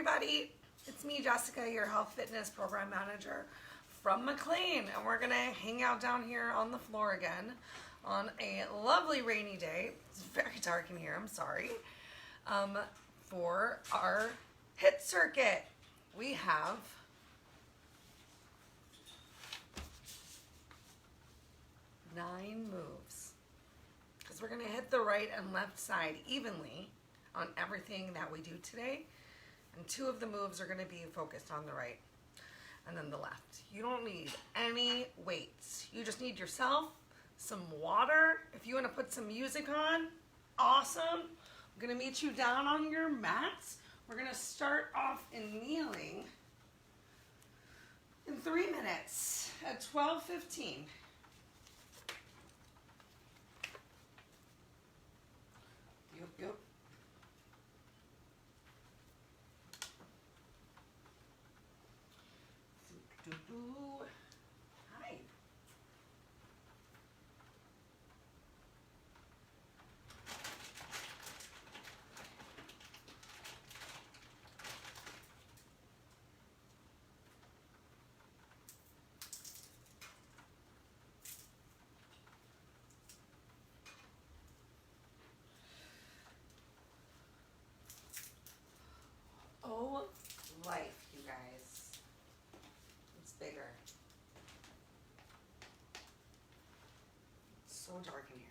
everybody, it's me, Jessica, your health fitness program manager from McLean, and we're gonna hang out down here on the floor again on a lovely rainy day. It's very dark in here, I'm sorry. For our HIIT circuit, we have nine moves because we're gonna hit the right and left side evenly on everything that we do today, and 2 of the moves are going to be focused on the right and then the left. You don't need any weights. You just need yourself, some water. If you want to put some music on, awesome. I'm going to meet you down on your mats. We're going to start off in kneeling in 3 minutes at 12:15. Yep. Hi. Oh, life, you guys. It's bigger. It's so dark in here.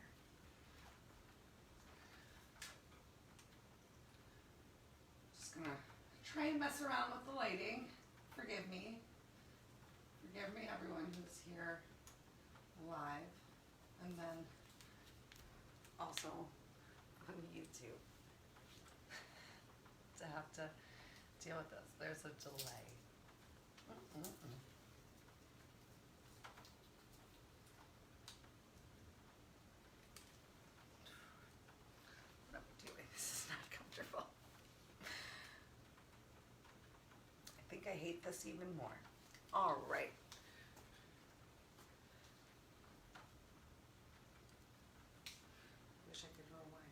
Just gonna try and mess around with the lighting. Forgive me. Forgive me, everyone who's here live. And then also on YouTube. To have to deal with this. There's a delay. What am I doing? This is not comfortable. I think I hate this even more. All right. Wish I could rewind.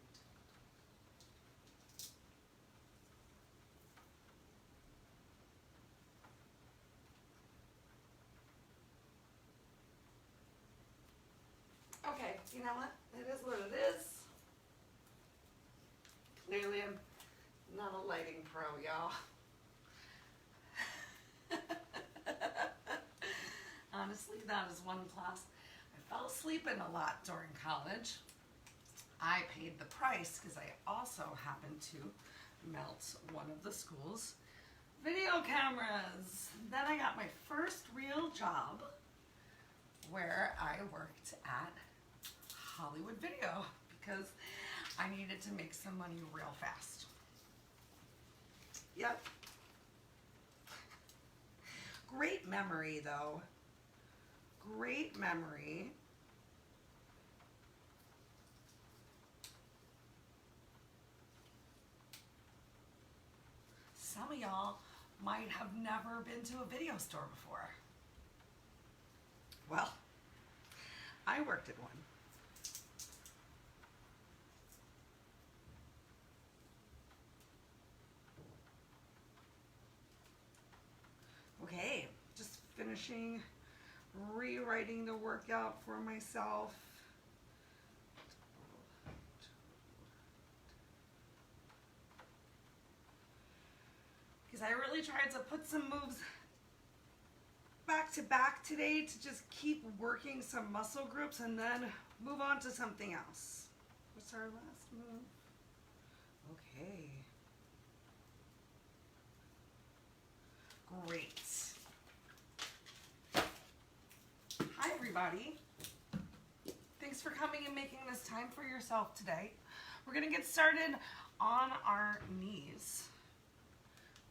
Okay, you know what? It is what it is. Clearly I'm not a lighting pro, y'all. Honestly, that is one class. I fell asleep in a lot during college. I paid the price because I also happened to melt one of the school's video cameras. Then I got my first real job where I worked at Hollywood Video because I needed to make some money real fast. Yep. Great memory though. Great memory. Some of y'all might have never been to a video store before. Well, I worked at one. Okay, just finishing rewriting the workout for myself. Because I really tried to put some moves back to back today to just keep working some muscle groups and then move on to something else. What's our last move? Okay. Great. Hi everybody. Thanks for coming and making this time for yourself today. We're going to get started on our knees.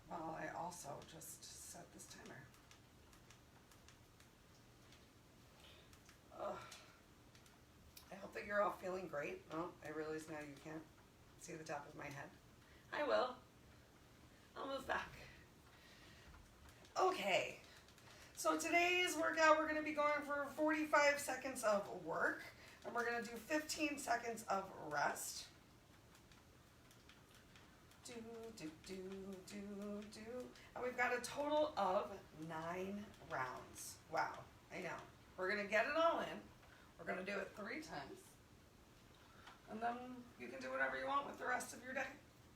Well, I also just set this timer. I hope that you're all feeling great. Oh, I realize now you can't see the top of my head. I will. I'll move back. Okay, so today's workout we're going to be going for 45 seconds of work, and we're going to do 15 seconds of rest. Do, do, do, do, do. got a total of 9 rounds. Wow, I know. We're gonna get it all in. We're gonna do it 3 times. And then you can do whatever you want with the rest of your day.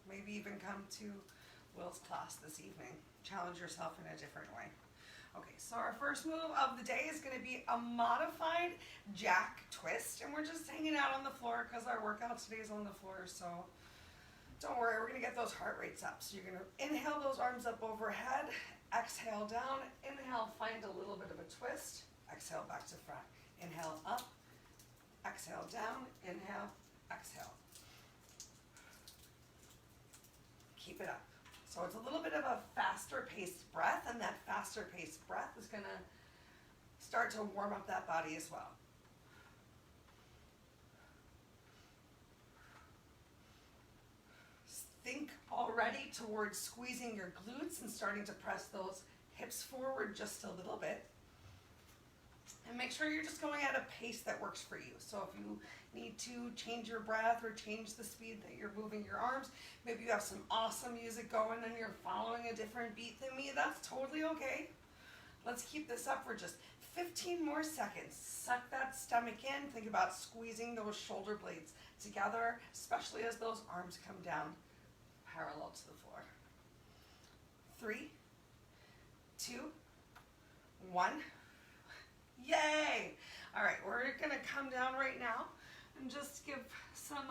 Maybe even come to Will's class this evening. Challenge yourself in a different way. Okay, so our first move of the day is gonna be a modified jack twist. And we're just hanging out on the floor because our workout today is on the floor, so don't worry, we're gonna get those heart rates up. So you're gonna inhale those arms up overhead, exhale down, inhale, find a little bit of a twist, exhale back to front. Inhale up, exhale down, inhale, exhale. Keep it up. So it's a little bit of a faster paced breath, and that faster paced breath is gonna start to warm up that body as well. Think already towards squeezing your glutes and starting to press those hips forward just a little bit. And make sure you're just going at a pace that works for you. So if you need to change your breath or change the speed that you're moving your arms, maybe you have some awesome music going and you're following a different beat than me, that's totally okay. Let's keep this up for just 15 more seconds. Suck that stomach in. Think about squeezing those shoulder blades together, especially as those arms come down parallel to the floor. 3, 2, 1. Yay! All right, we're gonna come down right now and just give some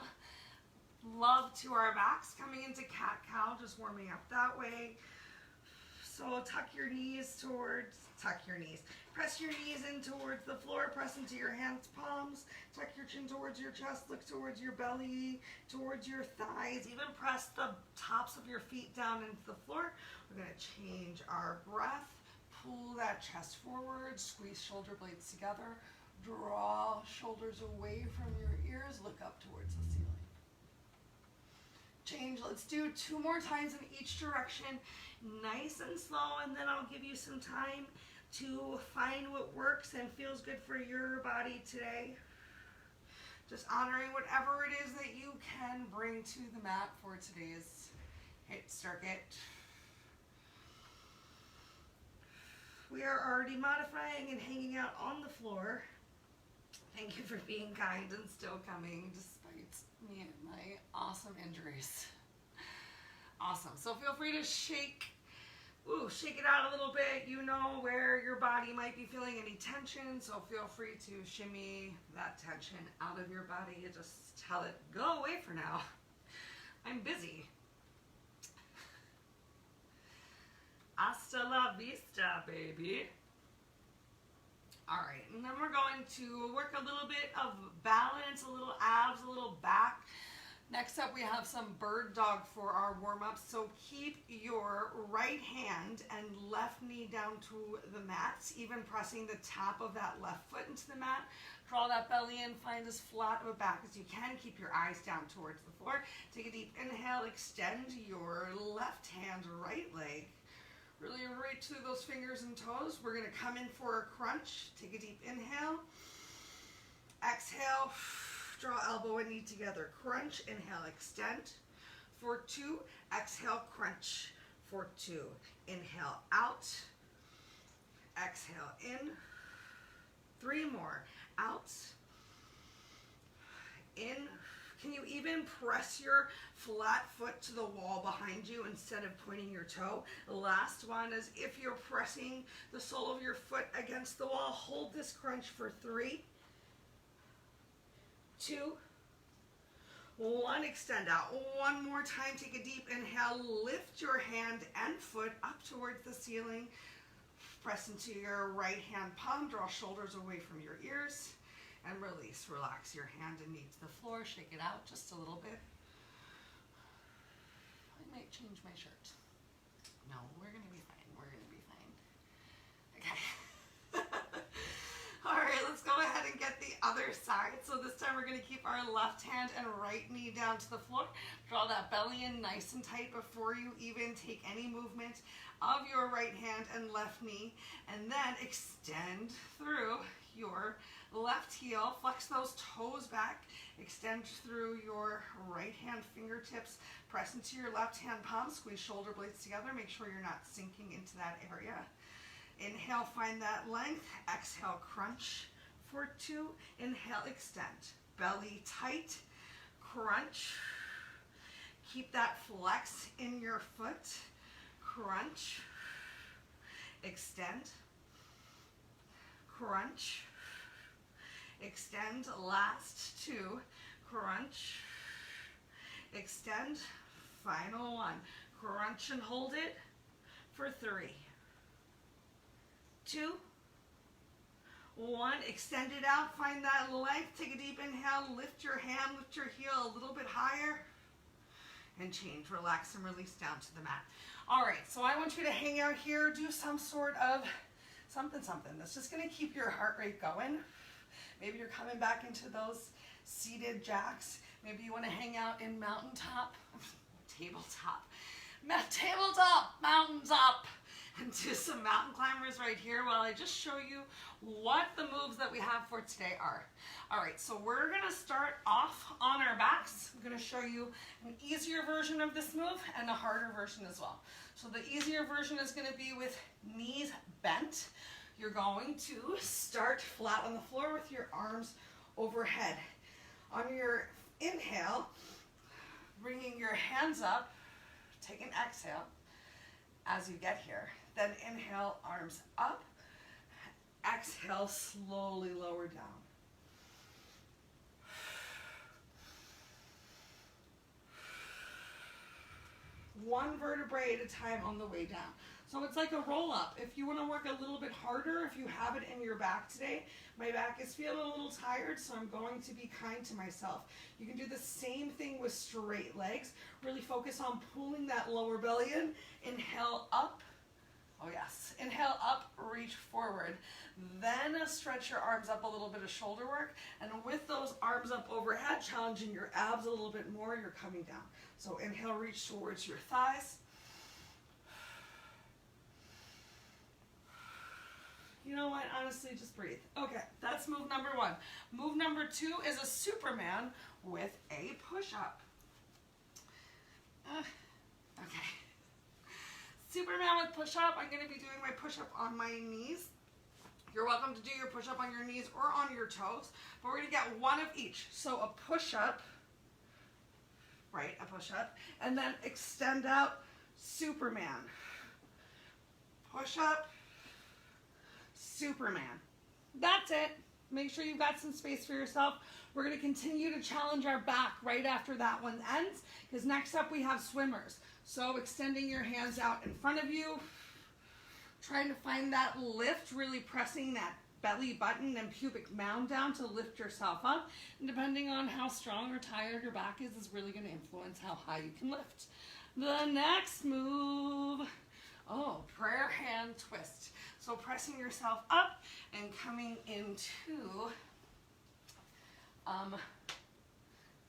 love to our backs, coming into cat-cow, just warming up that way. So tuck your knees, press your knees in towards the floor, press into your hands, palms, tuck your chin towards your chest, look towards your belly, towards your thighs, even press the tops of your feet down into the floor. We're gonna change our breath. Pull that chest forward, squeeze shoulder blades together, draw shoulders away from your ears, look up towards the ceiling. Change, let's do 2 more times in each direction, nice and slow, and then I'll give you some time to find what works and feels good for your body today. Just honoring whatever it is that you can bring to the mat for today's HIIT circuit. We are already modifying and hanging out on the floor. Thank you for being kind and still coming despite me and my awesome injuries. Awesome. So feel free to shake it out a little bit. You know where your body might be feeling any tension, so feel free to shimmy that tension out of your body. You just tell it, go away for now. I'm busy. Hasta la vista, baby. All right, and then we're going to work a little bit of balance, a little abs, a little back. Next up, we have some bird dog for our warm-up. So keep your right hand and left knee down to the mat, even pressing the top of that left foot into the mat. Draw that belly in, find as flat of a back as you can. Keep your eyes down towards the floor. Take a deep inhale, extend your left hand, right leg. Really right to those fingers and toes. We're gonna come in for a crunch. Take a deep inhale. Exhale, draw elbow and knee together. Crunch, inhale, extend. For 2, exhale, crunch. For 2, inhale out. Exhale in. 3 more, out. In. Can you even press your flat foot to the wall behind you instead of pointing your toe? Last one is if you're pressing the sole of your foot against the wall, hold this crunch for 3, 2, 1, extend out. One more time, take a deep inhale, lift your hand and foot up towards the ceiling. Press into your right hand palm, draw shoulders away from your ears. And release, relax your hand and knee to the floor, shake it out just a little bit. I might change my shirt. No, we're gonna be fine, we're gonna be fine. Okay. All right, let's go ahead and get the other side. So this time we're going to keep our left hand and right knee down to the floor. Draw that belly in nice and tight before you even take any movement of your right hand and left knee. And then extend through your left heel. Flex those toes back. Extend through your right hand fingertips. Press into your left hand palm. Squeeze shoulder blades together. Make sure you're not sinking into that area. Inhale, find that length. Exhale, crunch for 2. Inhale, extend. Belly tight. Crunch. Keep that flex in your foot. Crunch. Extend. Crunch. Extend. Last 2. Crunch. Extend. Final 1. Crunch and hold it for 3, 2, 1. Extend it out. Find that length. Take a deep inhale. Lift your hand. Lift your heel a little bit higher. And change. Relax and release down to the mat. All right. So I want you to hang out here. Do some sort of something that's just going to keep your heart rate going. Maybe you're coming back into those seated jacks. Maybe you want to hang out in mountaintop, mountaintop, and do some mountain climbers right here while I just show you what the moves that we have for today are. All right, so we're gonna start off on our backs. I'm gonna show you an easier version of this move and a harder version as well. So the easier version is gonna be with knees bent. You're going to start flat on the floor with your arms overhead. On your inhale, bringing your hands up, take an exhale as you get here. Then inhale, arms up. Exhale, slowly lower down. One vertebrae at a time on the way down. So it's like a roll up. If you want to work a little bit harder, if you have it in your back today, my back is feeling a little tired, so I'm going to be kind to myself. You can do the same thing with straight legs. Really focus on pulling that lower belly in. Inhale up. Oh yes. Inhale up, reach forward. Then stretch your arms up, a little bit of shoulder work. And with those arms up overhead, challenging your abs a little bit more, you're coming down. So inhale, reach towards your thighs. You know what? Honestly, just breathe. Okay, that's move number 1. Move number 2 is a Superman with a push-up. Okay. Superman with push-up. I'm going to be doing my push-up on my knees. You're welcome to do your push-up on your knees or on your toes, but we're going to get one of each. So a push-up, right, a push-up, and then extend out, Superman. Push-up, Superman. That's it. Make sure you've got some space for yourself. We're going to continue to challenge our back right after that one ends, because next up we have swimmers. So extending your hands out in front of you, trying to find that lift, really pressing that belly button and pubic mound down to lift yourself up. And depending on how strong or tired your back is really going to influence how high you can lift. The next move, prayer hand twist. So pressing yourself up and coming into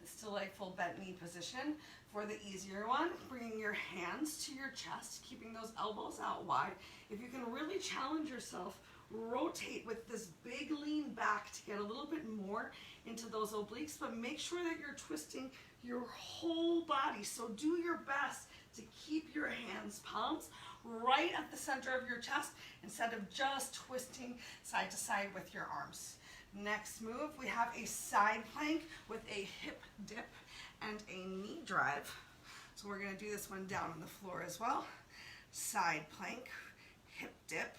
this delightful bent knee position. For the easier one, bringing your hands to your chest, keeping those elbows out wide. If you can really challenge yourself, rotate with this big lean back to get a little bit more into those obliques, but make sure that you're twisting your whole body. So do your best to keep your hands, palms, right at the center of your chest instead of just twisting side to side with your arms. Next move, we have a side plank with a hip dip and a knee drive. So we're going to do this one down on the floor as well. Side plank, hip dip,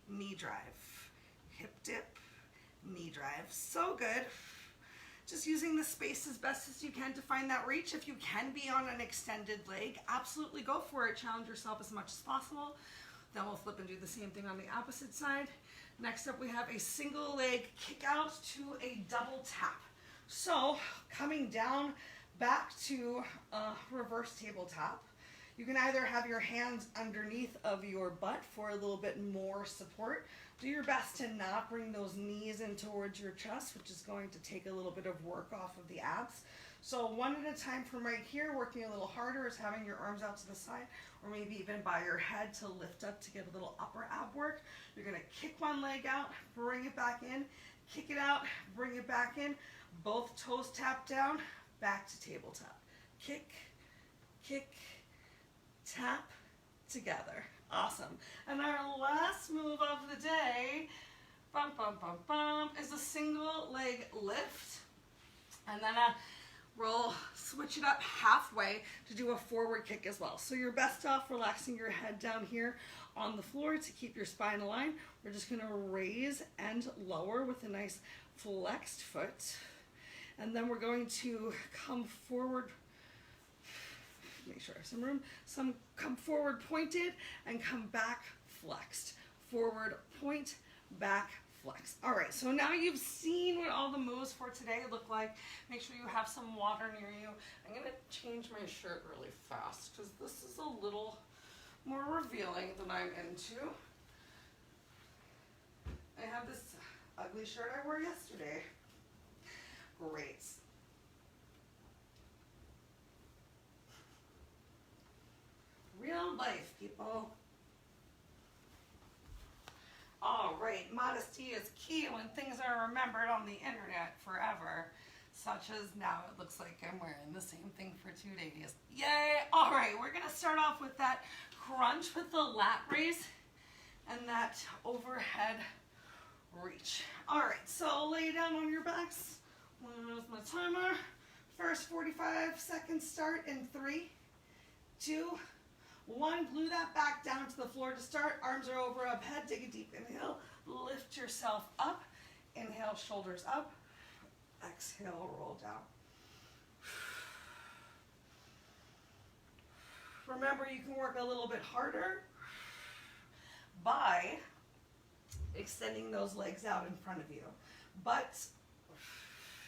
knee drive, hip dip, knee drive. So good. Just using the space as best as you can to find that reach. If you can be on an extended leg, absolutely go for it. Challenge yourself as much as possible. Then we'll flip and do the same thing on the opposite side. Next up, we have a single leg kick out to a double tap. So coming down back to a reverse tabletop, You can either have your hands underneath of your butt for a little bit more support. Do your best to not bring those knees in towards your chest, which is going to take a little bit of work off of the abs. So one at a time from right here, working a little harder is having your arms out to the side, or maybe even by your head to lift up to get a little upper ab work. You're gonna kick one leg out, bring it back in, kick it out, bring it back in, both toes tap down, back to tabletop. Kick, kick, tap, together. Awesome. And our last move of the day, bum, bum, bum, bum, is a single leg lift. And then we'll switch it up halfway to do a forward kick as well. So you're best off relaxing your head down here on the floor to keep your spine aligned. We're just going to raise and lower with a nice flexed foot. And then we're going to come forward, make sure I have some room, come forward pointed and come back flexed. Forward point, back flex. All right, so now you've seen what all the moves for today look like. Make sure you have some water near you. I'm gonna change my shirt really fast because this is a little more revealing than I'm into. I have this ugly shirt I wore yesterday. Great. Real life, people. All right, modesty is key when things are remembered on the internet forever, such as now it looks like I'm wearing the same thing for 2 days. Yay! All right, we're gonna start off with that crunch with the lat raise and that overhead reach. All right, so lay down on your backs. Where's my timer? First 45 seconds start in 3, 2, 1. Glue that back down to the floor to start. Arms are over up head. Take a deep inhale. Lift yourself up. Inhale, shoulders up. Exhale, roll down. Remember, you can work a little bit harder by extending those legs out in front of you. But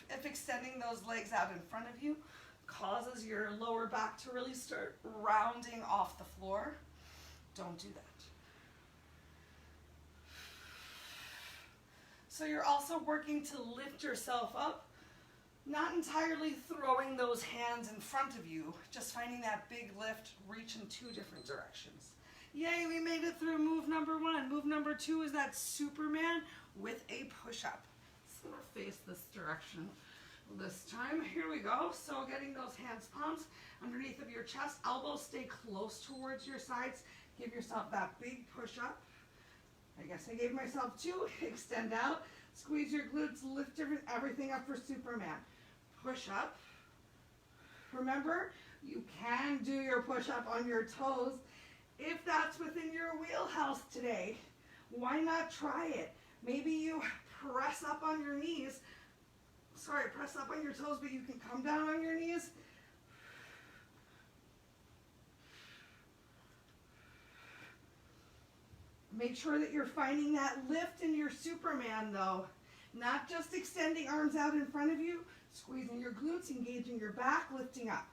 if extending those legs out in front of you causes your lower back to really start rounding off the floor, don't do that. So you're also working to lift yourself up, not entirely throwing those hands in front of you, just finding that big lift, reach in 2 different directions. Yay, we made it through move number 1. Move number 2 is that Superman with a push-up. So I'm gonna face this direction this time. Here we go. So getting those hands palms underneath of your chest, elbows stay close towards your sides. Give yourself that big push-up. I guess I gave myself 2. Extend out, squeeze your glutes, lift everything up for Superman. Push up. Remember, you can do your push-up on your toes if that's within your wheelhouse today. Why not try it? Maybe you press up on your knees. Sorry, press up on your toes, but you can come down on your knees. Make sure that you're finding that lift in your Superman though. Not just extending arms out in front of you, squeezing your glutes, engaging your back, lifting up.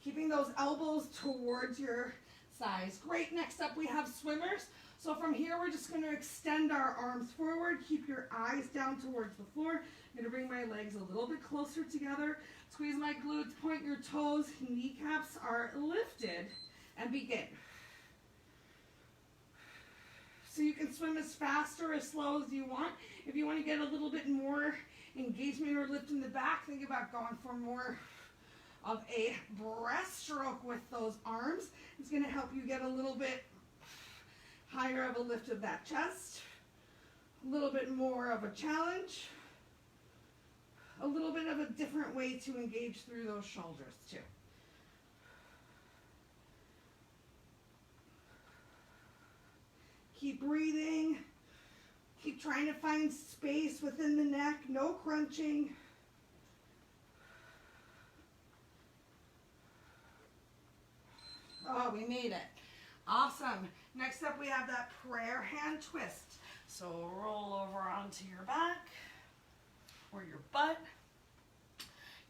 Keeping those elbows towards your sides. Great, next up we have swimmers. So from here, we're just going to extend our arms forward. Keep your eyes down towards the floor. I'm going to bring my legs a little bit closer together. Squeeze my glutes, point your toes. Kneecaps are lifted. And begin. So you can swim as fast or as slow as you want. If you want to get a little bit more engagement or lift in the back, think about going for more of a breaststroke with those arms. It's going to help you get a little bit higher of a lift of that chest, a little bit more of a challenge, a little bit of a different way to engage through those shoulders too. Keep breathing, keep trying to find space within the neck, no crunching. Oh, we made it. Awesome. Next up, we have that prayer hand twist. So roll over onto your back or your butt.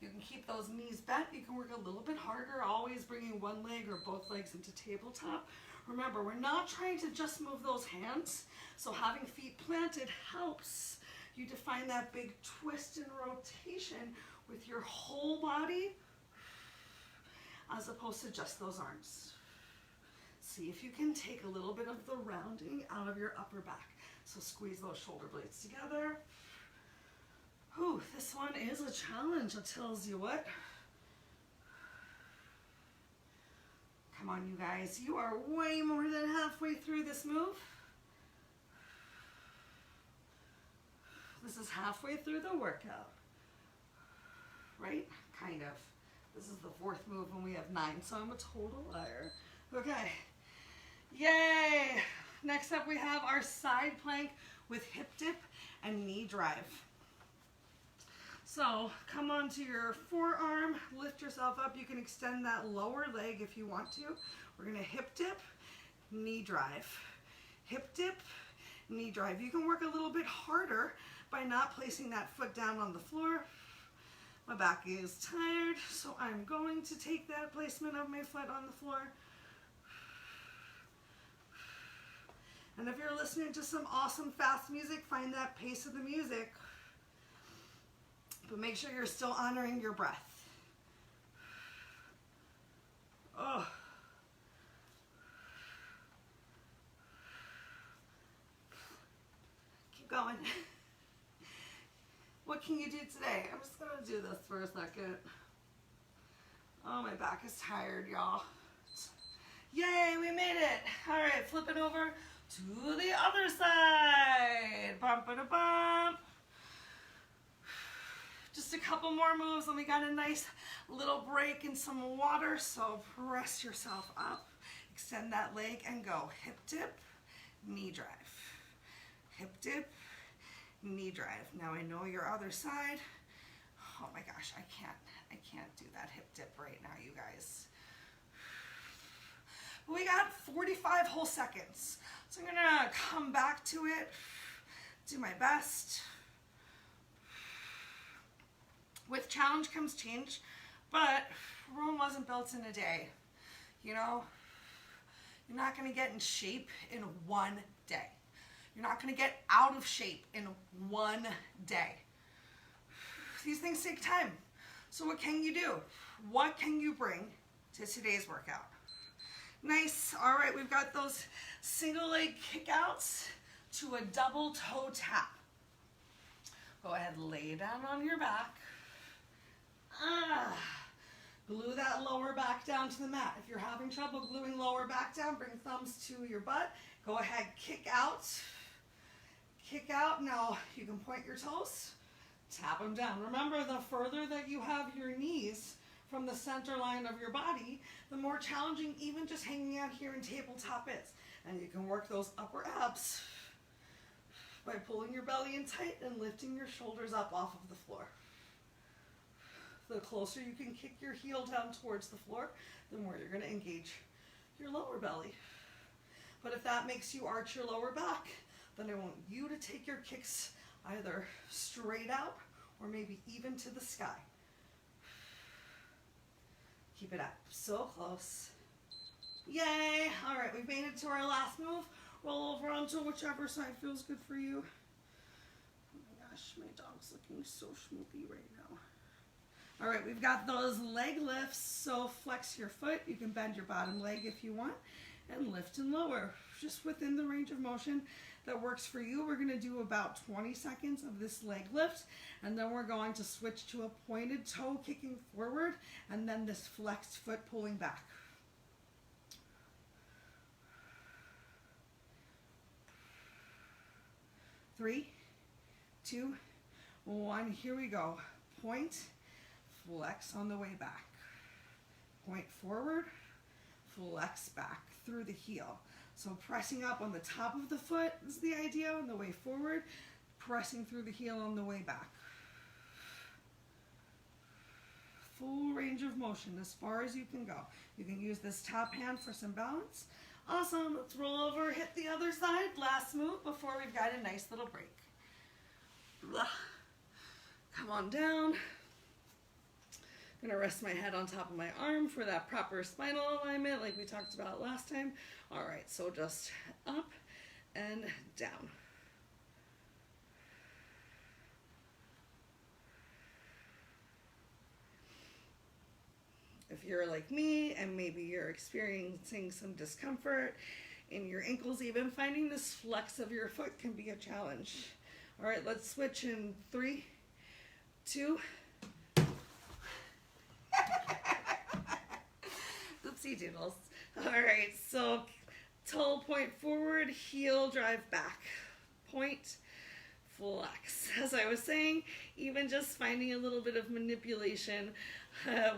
You can keep those knees bent. You can work a little bit harder, always bringing one leg or both legs into tabletop. Remember, we're not trying to just move those hands, so having feet planted helps you define that big twist and rotation with your whole body as opposed to just those arms. See if you can take a little bit of the rounding out of your upper back. So squeeze those shoulder blades together. Whew, this one is a challenge, it tells you what. Come on, you guys. You are way more than halfway through this move. This is halfway through the workout. Right? Kind of. This is the fourth move and we have 9, so I'm a total liar. Okay. Yay! Next up we have our side plank with hip dip and knee drive. So come onto your forearm, lift yourself up. You can extend that lower leg if you want to. We're gonna hip dip, knee drive. Hip dip, knee drive. You can work a little bit harder by not placing that foot down on the floor. My back is tired, so I'm going to take that placement of my foot on the floor. And if you're listening to some awesome fast music, find that pace of the music. But make sure you're still honoring your breath. Oh. Keep going. What can you do today? I'm just gonna do this for a second. Oh, my back is tired, y'all. Yay, we made it. All right, flip it over to the other side. Bump, bump. Just a couple more moves and we got a nice little break and some water. So press yourself up, extend that leg and go. Hip dip, knee drive. Hip dip, knee drive. Now I know your other side. Oh my gosh, I can't do that hip dip right now, you guys. We got 45 whole seconds. So I'm gonna come back to it, do my best. With challenge comes change, but Rome wasn't built in a day. You know, you're not gonna get in shape in one day. You're not gonna get out of shape in one day. These things take time. So what can you do? What can you bring to today's workout? Nice. All right, we've got those single leg kickouts to a double toe tap. Go ahead, lay down on your back. Glue that lower back down to the mat. If you're having trouble gluing lower back down, bring thumbs to your butt. Go ahead, kick out. Kick out. Now you can point your toes, tap them down. Remember, the further that you have your knees from the center line of your body, the more challenging even just hanging out here in tabletop is. And you can work those upper abs by pulling your belly in tight and lifting your shoulders up off of the floor. The closer you can kick your heel down towards the floor, the more you're going to engage your lower belly. But if that makes you arch your lower back, then I want you to take your kicks either straight out or maybe even to the sky. Keep it up. So close. Yay! All right, we've made it to our last move. Roll over onto whichever side feels good for you. Oh my gosh, my dog's looking so schmoopy right now. All right, we've got those leg lifts. So flex your foot. You can bend your bottom leg if you want and lift and lower. Just within the range of motion that works for you. We're going to do about 20 seconds of this leg lift, and then we're going to switch to a pointed toe kicking forward and then this flexed foot pulling back. Three, two, one. Here we go. Point, flex on the way back. Point forward, flex back through the heel. So pressing up on the top of the foot is the idea on the way forward, pressing through the heel on the way back. Full range of motion as far as you can go. You can use this top hand for some balance. Awesome, let's roll over, hit the other side. Last move before we've got a nice little break. Come on down. I'm gonna rest my head on top of my arm for that proper spinal alignment like we talked about last time. All right, so just up and down. If you're like me and maybe you're experiencing some discomfort in your ankles, even finding this flex of your foot can be a challenge. All right, let's switch in 3, 2. Oopsie doodles. All right, so toe point forward, heel drive back, point, flex. As I was saying, even just finding a little bit of manipulation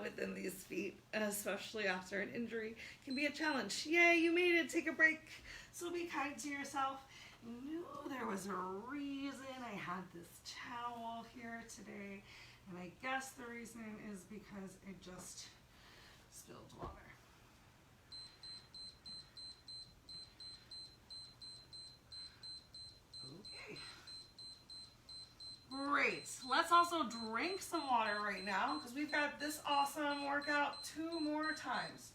within these feet, especially after an injury, can be a challenge. Yay, you made it. Take a break. So be kind to yourself. Knew there was a reason I had this towel here today, and I guess the reason is because it just spilled water. Okay. Great. Let's also drink some water right now because we've got this awesome workout 2 more times.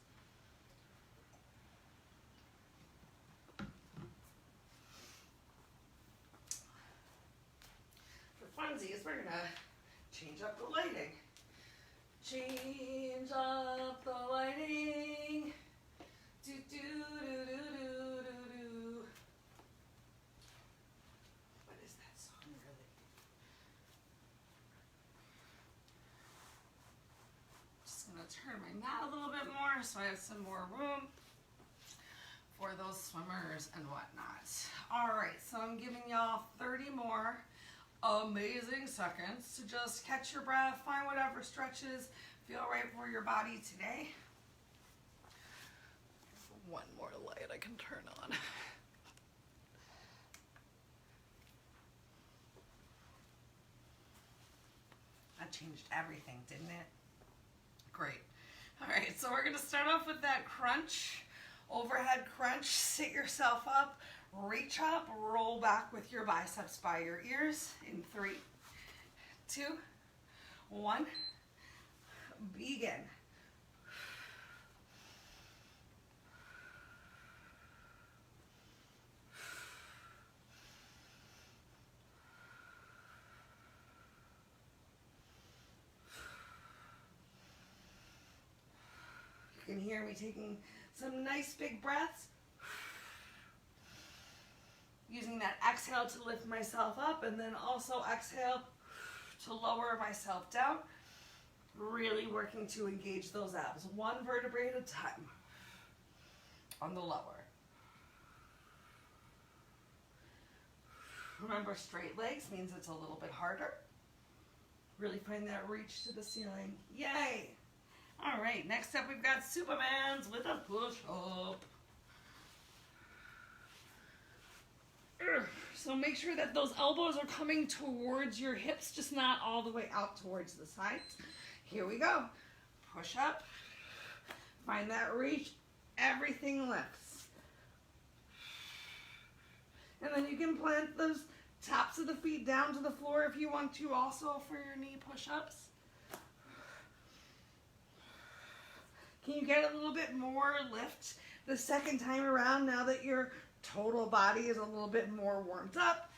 For funsies, we're going to change up the lighting. Change up the lighting. Do, do, do, do, do, do, do. What is that song really? Just going to turn my mat a little bit more so I have some more room for those swimmers and whatnot. All right, so I'm giving y'all 30 more amazing seconds to just catch your breath, find whatever stretches feel right for your body today. One more light I can turn on. That changed everything, didn't it? Great. All right, so we're gonna start off with that crunch, overhead crunch. Sit yourself up, reach up, roll back with your biceps by your ears in 3, 2, 1, begin. You can hear me taking some nice big breaths. Using that exhale to lift myself up and then also exhale to lower myself down. Really working to engage those abs, 1 vertebrae at a time on the lower. Remember, straight legs means it's a little bit harder. Really find that reach to the ceiling. Yay! All right, next up we've got Supermans with a push-up. So make sure that those elbows are coming towards your hips, just not all the way out towards the sides. Here we go. Push up. Find that reach. Everything lifts. And then you can plant those tops of the feet down to the floor if you want to also for your knee push-ups. Can you get a little bit more lift the second time around now that your total body is a little bit more warmed up?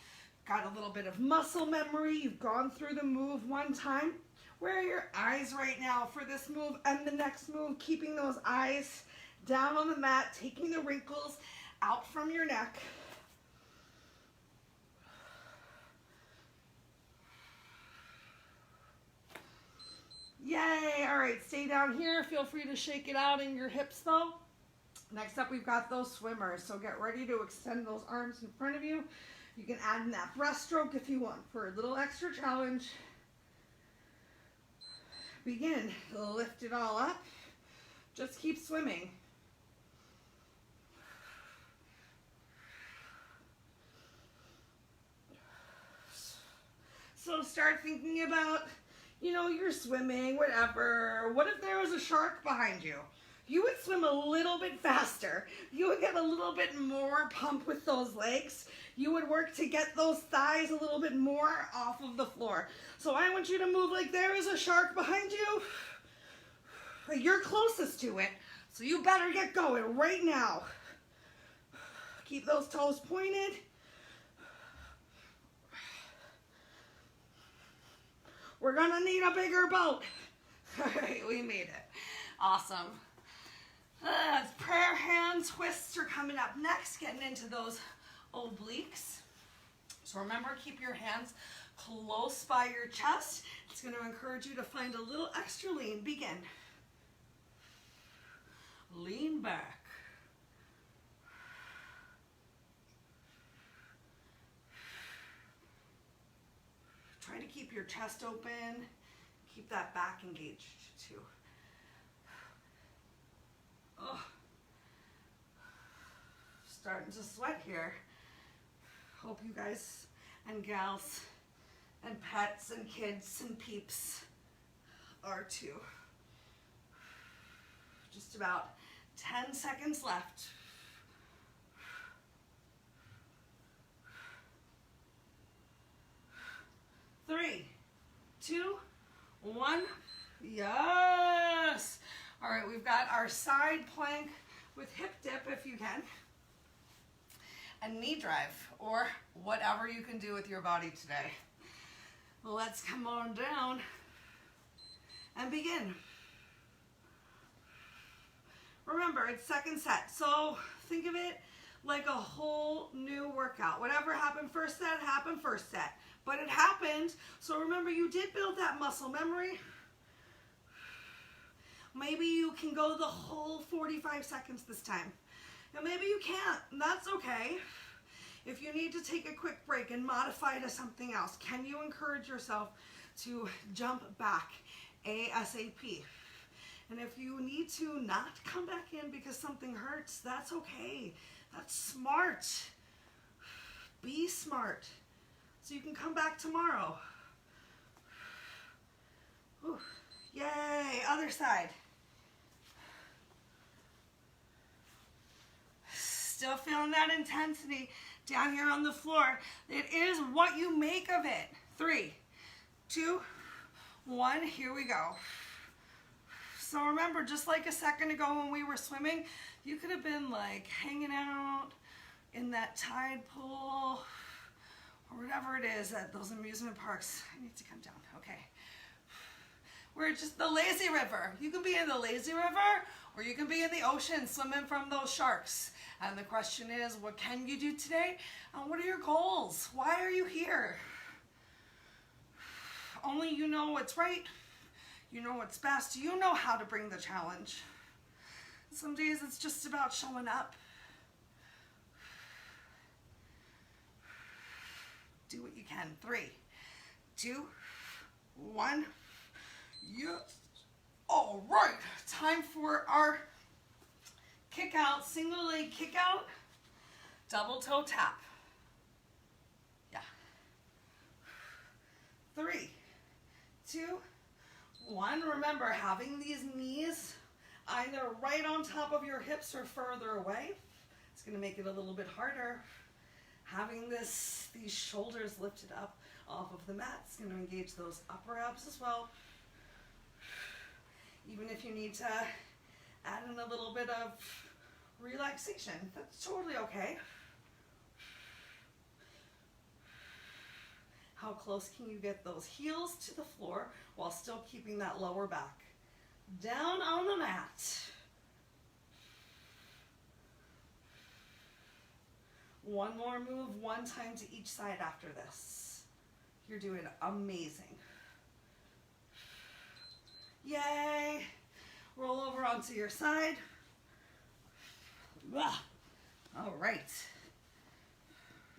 Got a little bit of muscle memory. You've gone through the move 1 time. Where are your eyes right now for this move and the next move? Keeping those eyes down on the mat, taking the wrinkles out from your neck. Yay! All right, stay down here. Feel free to shake it out in your hips though. Next up, we've got those swimmers. So get ready to extend those arms in front of you. You can add in that breaststroke if you want for a little extra challenge. Begin. Lift it all up. Just keep swimming. So start thinking about, you know, you're swimming, whatever. What if there was a shark behind you? You would swim a little bit faster. You would get a little bit more pump with those legs. You would work to get those thighs a little bit more off of the floor. So I want you to move like there is a shark behind you. You're closest to it, so you better get going right now. Keep those toes pointed. We're gonna need a bigger boat. All right, we made it. Awesome. Prayer hand twists are coming up next, getting into those obliques. So remember, keep your hands close by your chest. It's going to encourage you to find a little extra lean. Begin. Lean back. Try to keep your chest open. Keep that back engaged too. Oh, starting to sweat here. Hope you guys and gals and pets and kids and peeps are too. Just about 10 seconds left. 3, 2, 1. Yes. All right, we've got our side plank with hip dip if you can, and knee drive, or whatever you can do with your body today. Let's come on down and begin. Remember, it's second set, so think of it like a whole new workout. Whatever happened first set, happened first set. But it happened, so remember, you did build that muscle memory. Maybe you can go the whole 45 seconds this time. And maybe you can't, and that's okay. If you need to take a quick break and modify to something else, can you encourage yourself to jump back ASAP? And if you need to not come back in because something hurts, that's okay. That's smart. Be smart. So you can come back tomorrow. Ooh. Yay, other side. Still feeling that intensity down here on the floor. It is what you make of it. 3, 2, 1, here we go. So remember, just like a second ago when we were swimming, you could have been like hanging out in that tide pool or whatever it is at those amusement parks. I need to come down, okay. We're just the lazy river. You can be in the lazy river or you can be in the ocean swimming from those sharks. And the question is, what can you do today? And what are your goals? Why are you here? Only you know what's right. You know what's best. You know how to bring the challenge. Some days it's just about showing up. Do what you can. 3, 2, 1. Yes. All right. Time for our kick out, single leg kick out, double toe tap. Yeah. 3, 2, 1. Remember, having these knees either right on top of your hips or further away. It's going to make it a little bit harder. Having these shoulders lifted up off of the mat is going to engage those upper abs as well. Even if you need to add in a little bit of relaxation, that's totally okay. How close can you get those heels to the floor while still keeping that lower back down on the mat? One more move, one time to each side after this. You're doing amazing. Yay! Roll over onto your side. All right.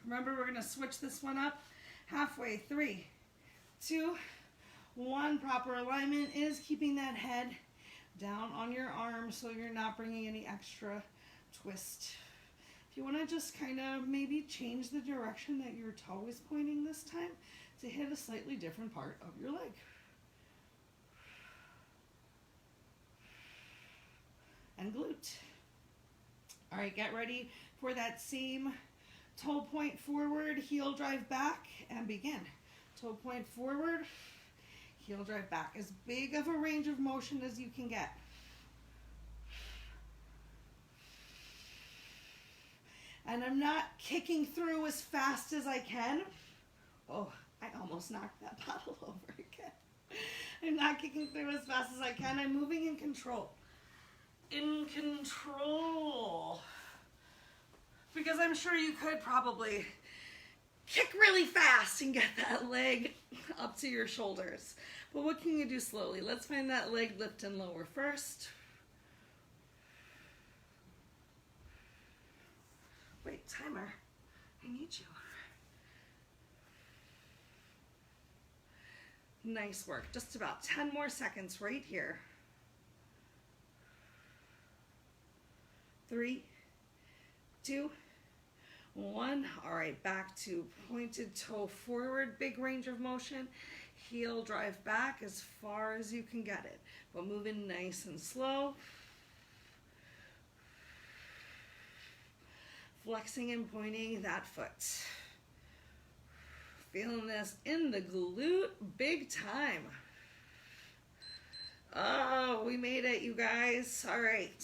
Remember, we're going to switch this one up halfway. 3, 2, 1. Proper alignment is keeping that head down on your arm so you're not bringing any extra twist. If you want to just kind of maybe change the direction that your toe is pointing this time to hit a slightly different part of your leg. And glute. All right, get ready for that same toe point forward, heel drive back, and begin. Toe point forward, heel drive back. As big of a range of motion as you can get. and I'm not kicking through as fast as I can. Oh, I almost knocked that bottle over again. I'm not kicking through as fast as I can. I'm moving in control. In control. Because I'm sure you could probably kick really fast and get that leg up to your shoulders. But what can you do slowly? Let's find that leg lift and lower first. Wait, timer. I need you. Nice work. Just about 10 more seconds right here. 3, 2, 1. All right, back to pointed toe forward, big range of motion. Heel drive back as far as you can get it, but moving nice and slow. Flexing and pointing that foot. Feeling this in the glute big time. Oh, we made it, you guys. All right.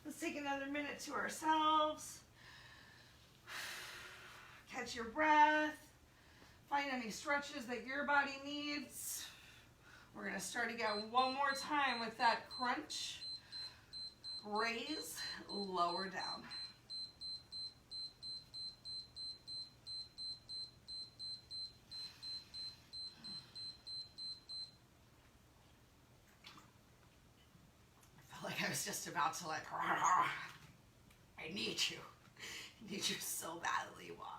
Let's take another minute to ourselves. Catch your breath. Find any stretches that your body needs. We're going to start again one more time with that crunch. Raise, lower down. Like I was just about to like, I need you. I need you so badly, water.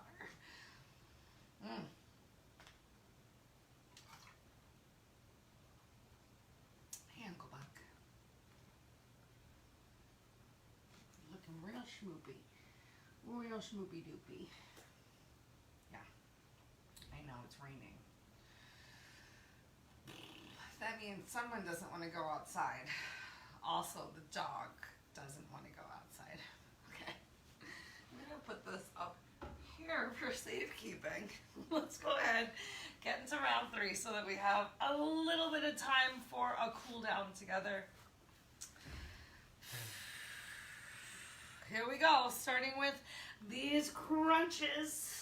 Hey, Uncle Buck. Looking real schmoopy. Real schmoopy doopy. Yeah. I know it's raining. That means someone doesn't want to go outside. Also, the dog doesn't want to go outside. Okay. I'm going to put this up here for safekeeping. Let's go ahead, get into round 3 so that we have a little bit of time for a cool down together. Here we go, starting with these crunches.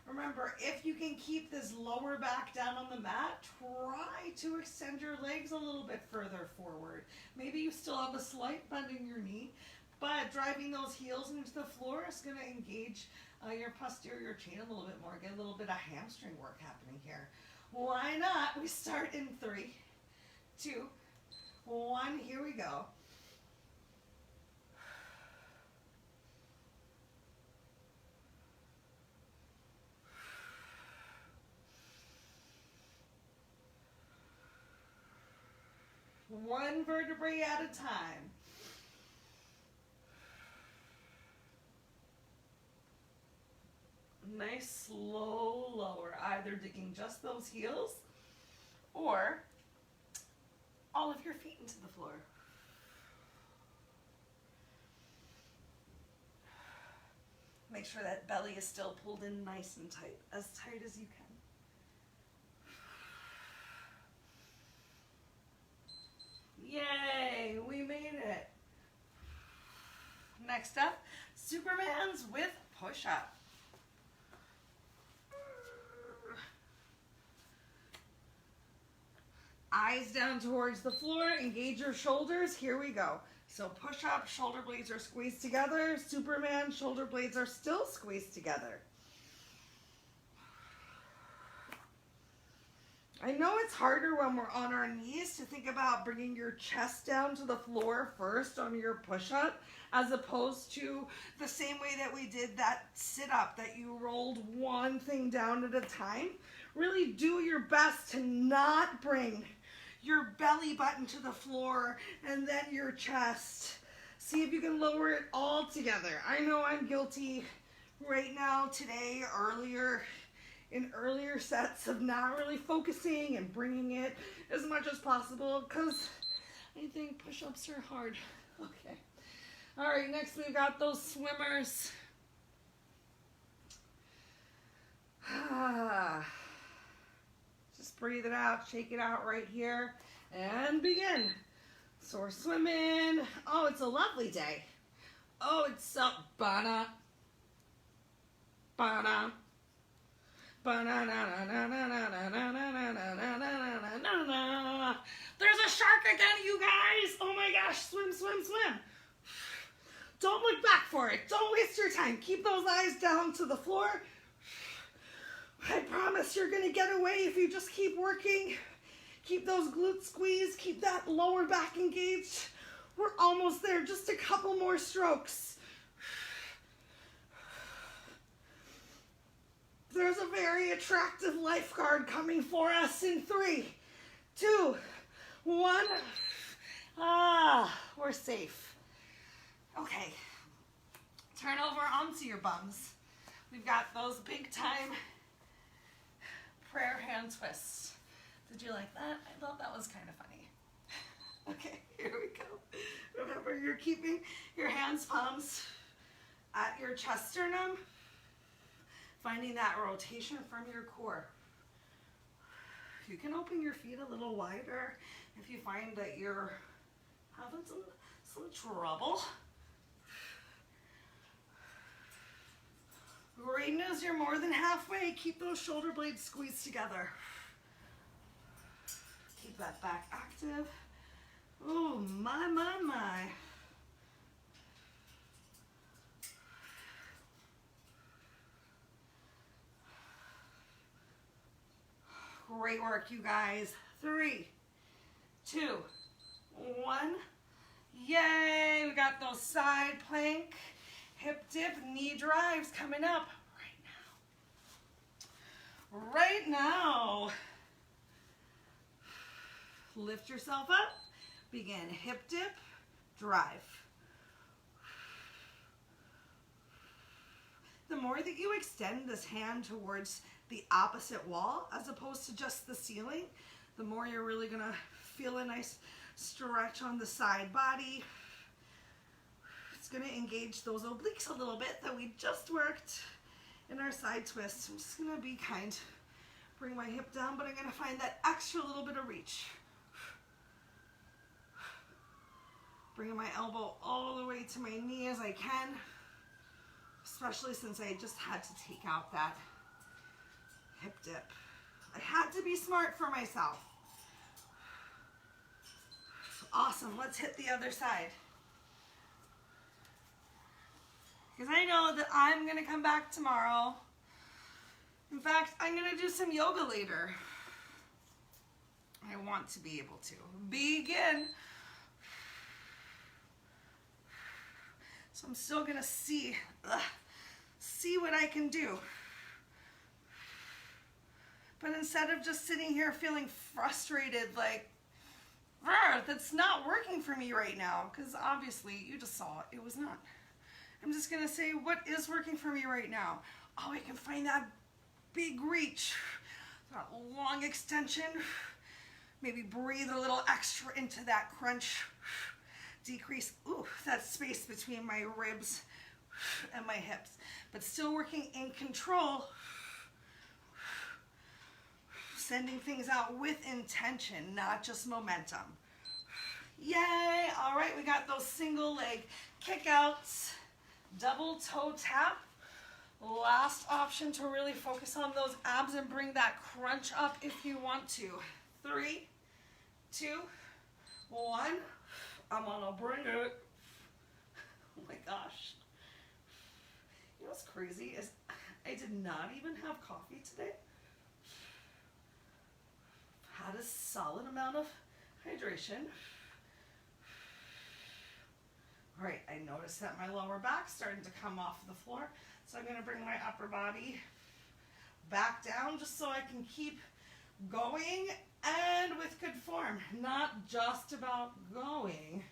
Remember, if you can keep this lower back down on the mat, try to extend your legs a little bit further forward. Maybe you still have a slight bend in your knee, but driving those heels into the floor is going to engage your posterior chain a little bit more, get a little bit of hamstring work happening here. Why not? We start in 3, 2, 1. Here we go. One vertebrae at a time. Nice slow lower, either digging just those heels or all of your feet into the floor. Make sure that belly is still pulled in nice and tight as you can. Yay, we made it. Next up, Supermans with push-up. Eyes down towards the floor, engage your shoulders. Here we go. So push up, shoulder blades are squeezed together. Superman, shoulder blades are still squeezed together. I know it's harder when we're on our knees to think about bringing your chest down to the floor first on your push-up, as opposed to the same way that we did that sit-up, that you rolled one thing down at a time. Really do your best to not bring your belly button to the floor and then your chest. See if you can lower it all together. I know I'm guilty right now, today, in earlier sets of not really focusing and bringing it as much as possible, because I think push-ups are hard. Okay. All right, next we've got those swimmers. Just breathe it out, shake it out right here, and begin. So we're swimming. Oh, it's a lovely day. Oh, it's so bana. Ba-da. There's a shark again, you guys. Oh my gosh, swim, swim, swim. Don't look back for it. Don't waste your time. Keep those eyes down to the floor. I promise you're gonna get away if you just keep working. Keep those glutes squeezed. Keep that lower back engaged. We're almost there. Just a couple more strokes. There's a very attractive lifeguard coming for us in 3, 2, 1. We're safe. Okay. Turn over onto your bums. We've got those big time prayer hand twists. Did you like that? I thought that was kind of funny. Okay, here we go. Remember, you're keeping your hands, palms at your chest sternum, finding that rotation from your core. You can open your feet a little wider if you find that you're having some trouble. Great news, you're more than halfway. Keep those shoulder blades squeezed together. Keep that back active. Oh, my, my, my. Great work, you guys. 3, 2, 1. Yay, we got those side plank, hip dip, knee drives coming up right now. Right now. Lift yourself up. Begin hip dip, drive. The more that you extend this hand towards the opposite wall as opposed to just the ceiling, the more you're really gonna feel a nice stretch on the side body. It's gonna engage those obliques a little bit that we just worked in our side twists. I'm just gonna be kind. Bring my hip down, but I'm gonna find that extra little bit of reach. Bringing my elbow all the way to my knee as I can, especially since I just had to take out that hip dip. I had to be smart for myself. Awesome, let's hit the other side. Because I know that I'm gonna come back tomorrow. In fact, I'm gonna do some yoga later. I want to be able to. Begin. So I'm still gonna see what I can do. But instead of just sitting here feeling frustrated, like, that's not working for me right now, because obviously you just saw it was not. I'm just gonna say, what is working for me right now? Oh, I can find that big reach, that long extension. Maybe breathe a little extra into that crunch. Decrease that space between my ribs and my hips, but still working in control, sending things out with intention, not just momentum. Yay! All right, we got those single leg kickouts, double toe tap. Last option to really focus on those abs and bring that crunch up if you want to. 3, 2, 1. I'm gonna bring it. Oh my gosh. You know what's crazy is I did not even have coffee today. Had a solid amount of hydration. All right, I noticed that my lower back's starting to come off the floor, so I'm gonna bring my upper body back down just so I can keep going and with good form. Not just about going,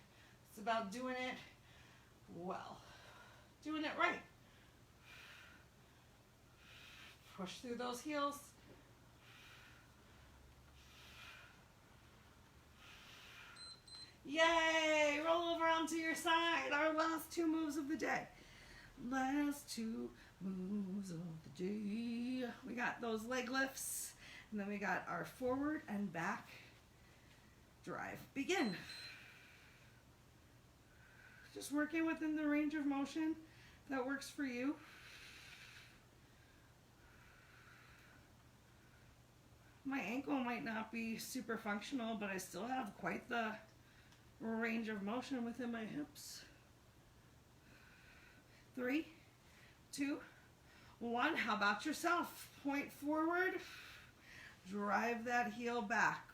it's about doing it well, doing it right. Push through those heels. Yay! Roll over onto your side. Our last 2 moves of the day. Last 2 moves of the day. We got those leg lifts, and then we got our forward and back drive. Begin. Just working within the range of motion that works for you. My ankle might not be super functional, but I still have quite the range of motion within my hips. 3, 2, 1. How about yourself? Point forward. Drive that heel back.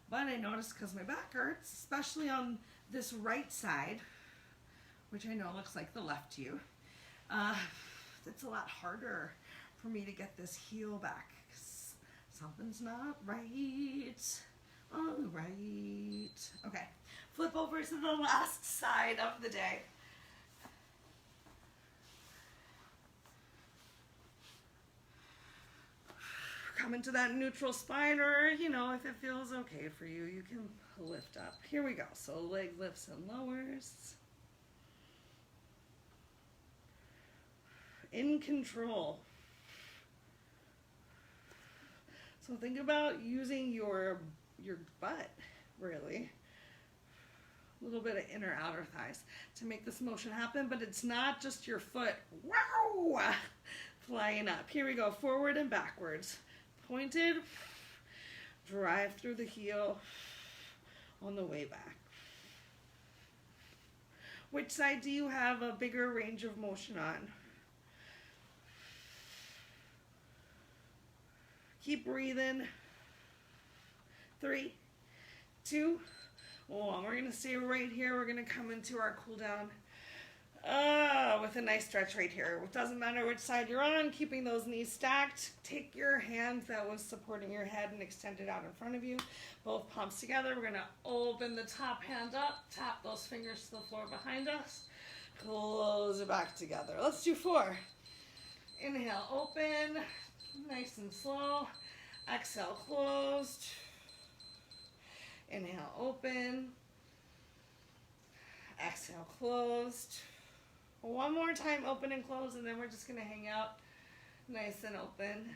But I noticed because my back hurts, especially on this right side, which I know looks like the left to you, it's a lot harder for me to get this heel back. Something's not right. All right. Okay. Flip over to the last side of the day. Come into that neutral spine, or, you know, if it feels okay for you, you can lift up. Here we go. So leg lifts and lowers. In control. So think about using your butt, really. A little bit of inner outer thighs to make this motion happen, but it's not just your foot, wow, flying up. Here we go, forward and backwards. Pointed, drive through the heel on the way back. Which side do you have a bigger range of motion on? Keep breathing. 3, 2, 1. We're going to stay right here. We're going to come into our cool down with a nice stretch right here. It doesn't matter which side you're on, keeping those knees stacked. Take your hands that was supporting your head and extend it out in front of you. Both palms together. We're going to open the top hand up, tap those fingers to the floor behind us. Close it back together. Let's do 4. Inhale, open, nice and slow. Exhale, closed. Inhale, open. Exhale, closed. One more time, open and close, and then we're just going to hang out nice and open.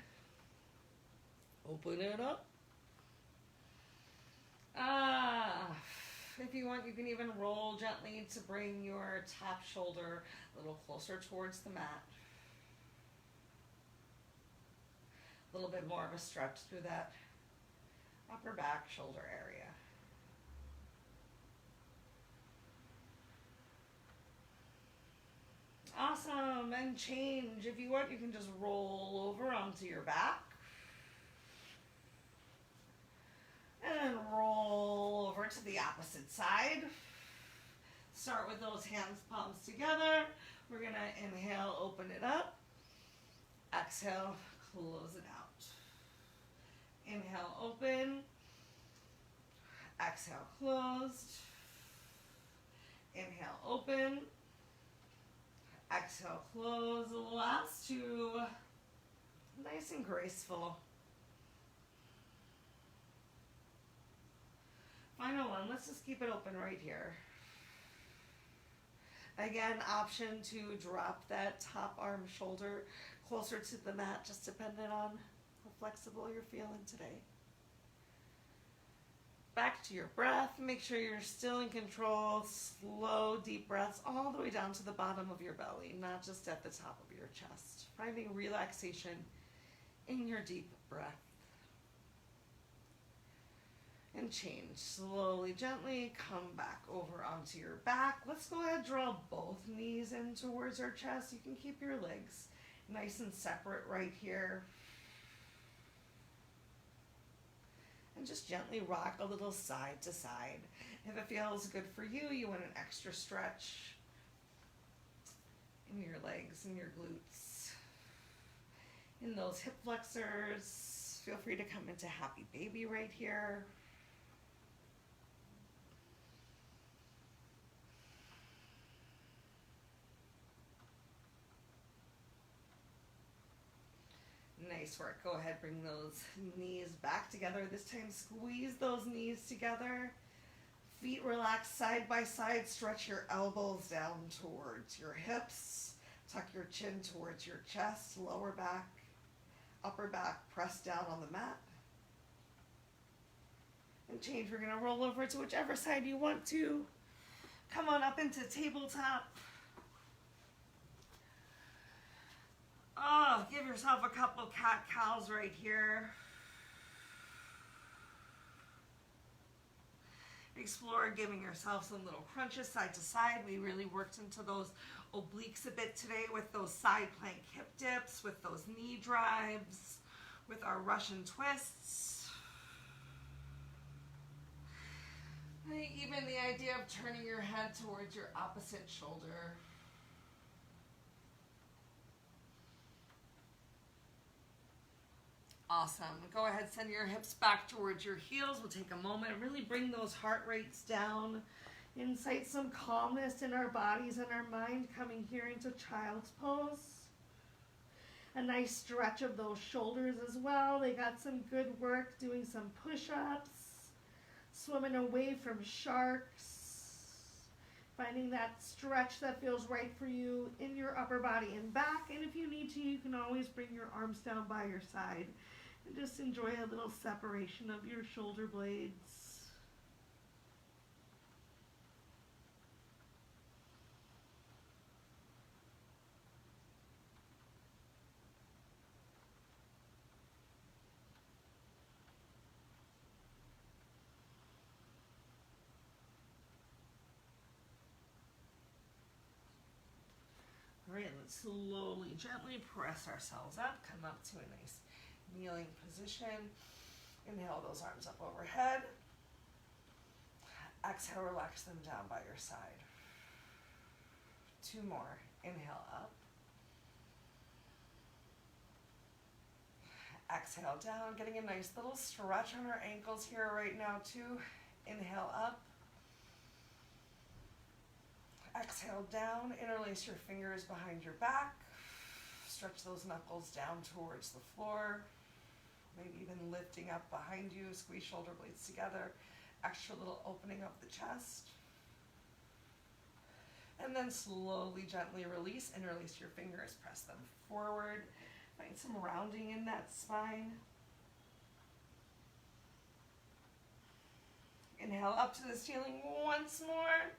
Open it up. If you want, you can even roll gently to bring your top shoulder a little closer towards the mat. A little bit more of a stretch through that upper back shoulder area. Awesome. And change. If you want, you can just roll over onto your back. And then roll over to the opposite side. Start with those hands, palms together. We're going to inhale, open it up. Exhale, close it out. Inhale, open. Exhale, closed. Inhale, open. Exhale, close. The last 2, nice and graceful. Final one, let's just keep it open right here. Again, option to drop that top arm shoulder closer to the mat, just depending on how flexible you're feeling today. Back to your breath. Make sure you're still in control. Slow, deep breaths all the way down to the bottom of your belly, not just at the top of your chest. Finding relaxation in your deep breath. And change. Slowly, gently come back over onto your back. Let's go ahead and draw both knees in towards our chest. You can keep your legs nice and separate right here. And just gently rock a little side to side. If it feels good for you, you want an extra stretch in your legs and your glutes. In those hip flexors, feel free to come into happy baby right here. Nice work. Go ahead, bring those knees back together. This time, squeeze those knees together. Feet relaxed side by side. Stretch your elbows down towards your hips. Tuck your chin towards your chest. Lower back, upper back, press down on the mat. And change. We're going to roll over to whichever side you want to. Come on up into tabletop. Oh, give yourself a couple cat-cows right here. explore giving yourself some little crunches side to side. We really worked into those obliques a bit today with those side plank hip dips, with those knee drives, with our Russian twists. And even the idea of turning your head towards your opposite shoulder. Awesome. Go ahead, send your hips back towards your heels. We'll take a moment and really bring those heart rates down. Incite some calmness in our bodies and our mind, coming here into child's pose. A nice stretch of those shoulders as well. They got some good work doing some push-ups, swimming away from sharks, finding that stretch that feels right for you in your upper body and back. And if you need to, you can always bring your arms down by your side and just enjoy a little separation of your shoulder blades. All right, let's slowly, gently press ourselves up, come up to a nice kneeling position. Inhale those arms up overhead. Exhale, relax them down by your side. 2 more. Inhale up. Exhale down, getting a nice little stretch on our ankles here right now too. Inhale up. Exhale down, interlace your fingers behind your back. Stretch those knuckles down towards the floor. Maybe even lifting up behind you, squeeze shoulder blades together. Extra little opening of the chest. And then slowly, gently release, interlace your fingers, press them forward. Find some rounding in that spine. Inhale up to the ceiling once more.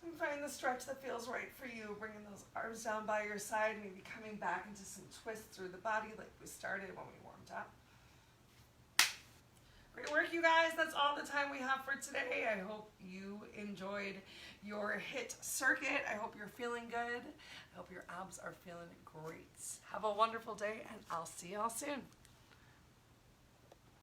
And find the stretch that feels right for you. Bringing those arms down by your side, maybe coming back into some twists through the body like we started when we warmed up. Great work, you guys. That's all the time we have for today. I hope you enjoyed your HIIT circuit. I hope you're feeling good. I hope your abs are feeling great. Have a wonderful day, and I'll see y'all soon.